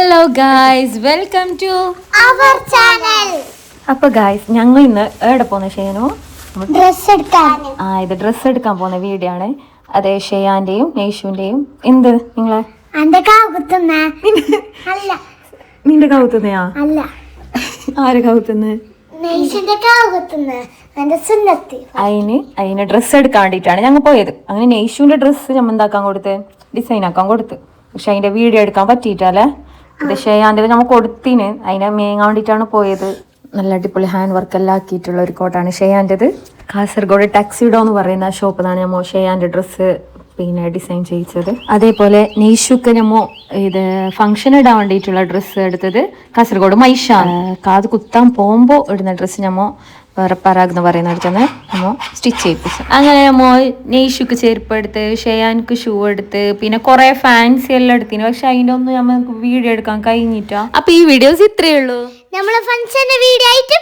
Hello guys, welcome to our channel. അപ്പൊ guys, ഞങ്ങൾ ഇന്ന് എവിടെ പോകുന്ന ഷെയ്നു ഡ്രസ് എടുക്കാൻ. ഇത് ഡ്രസ്സ് എടുക്കാൻ പോകുന്ന വീഡിയോ ആണ്. അതെ, ഷെയാന്റെയും നെയ്ഷുവിന്റെയും. എന്ത് നിങ്ങളെ എന്റെ കാവുത്തുന്ന അല്ല, നിന്റെ കൗത്തുന്നയാ? അല്ല, ആര് കൗത്തുന്ന്? നെയ്സിന്റെ കാവുത്തുന്ന എന്റെ സുന്നത്തി. അതിന് ഡ്രസ്സ് എടുക്കാൻ വേണ്ടിയിട്ടാണ് ഞങ്ങൾ പോയത്. അങ്ങനെ നെയ്ഷുവിന്റെ ഡ്രസ്സ് നമ്മൾ എന്താക്കാൻ കൊടുത്ത്, ഡിസൈൻ ആക്കാൻ കൊടുത്ത്. പക്ഷെ അതിന്റെ വീഡിയോ എടുക്കാൻ പറ്റിയിട്ടല്ലേ. ഇത് ഷെയാന്റെ നമ്മൾ കൊടുത്തിന്, അതിനെ മേങ്ങാൻ വേണ്ടിയിട്ടാണ് പോയത്. നല്ല അടിപൊളി ഹാൻഡ് വർക്ക് എല്ലാം ആക്കിയിട്ടുള്ള ഒരു കോട്ടാണ് ഷെയാൻ്റെത്. കാസർഗോഡ് ടാക്സിഡോ എന്ന് പറയുന്ന ഷോപ്പിലാണ് നമ്മൾ ഷെയാൻ്റെ ഡ്രസ്സ് ഡിസൈൻ ചെയ്യിച്ചത്. അതേപോലെ നെയ്ഷുക്ക് നമ്മ ഇത് ഫംഗ്ഷൻ ഇടാൻ വേണ്ടിയിട്ടുള്ള ഡ്രസ്സ് എടുത്തത് കാസർഗോഡ് മൈഷ. കാത് കുത്താൻ പോകുമ്പോൾ ഇടുന്ന ഡ്രസ്സ് നമ്മ വേറെ പരാഗ് എന്ന് പറയുന്ന അടുത്തന്നെ നമ്മ സ്റ്റിച്ച് ചെയ്യിപ്പിച്ചു. അങ്ങനെ നമ്മ നെയ്ഷുക്ക് ചെരുപ്പ് എടുത്ത്, ഷെയാൻക്ക് ഷൂ എടുത്ത്, പിന്നെ കുറെ ഫാൻസി എല്ലാം എടുത്തിന്. പക്ഷെ അതിൻ്റെ ഒന്നും നമുക്ക് വീഡിയോ എടുക്കാൻ കഴിഞ്ഞിട്ടാ. അപ്പൊ ഈ വീഡിയോസ് ഇത്രയേ ഉള്ളൂ. നമ്മളെ ഫംഗ്ഷന്റെ വീഡിയോ ആയിട്ട്